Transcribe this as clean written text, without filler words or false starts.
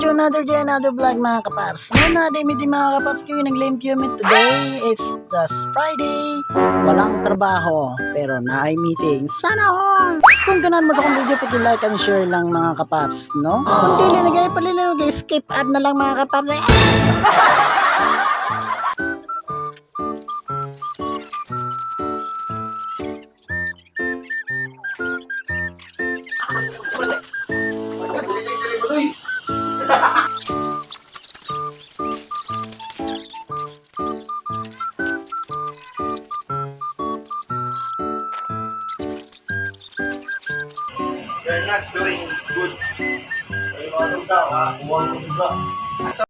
to another day, another vlog mga kapaps. Ngayon na, din mga kapaps kayo nag-limpyo meet today. It's the Friday. Walang trabaho, pero na-ay meeting. Sana all! Kung ganan mo sa kong video, like and share lang mga kapaps, no? Kung dili na ganyan palilino, skip ad na lang mga kapaps. You're not doing good. Ay, mga sugda, ha? Buwang sugda. Ito,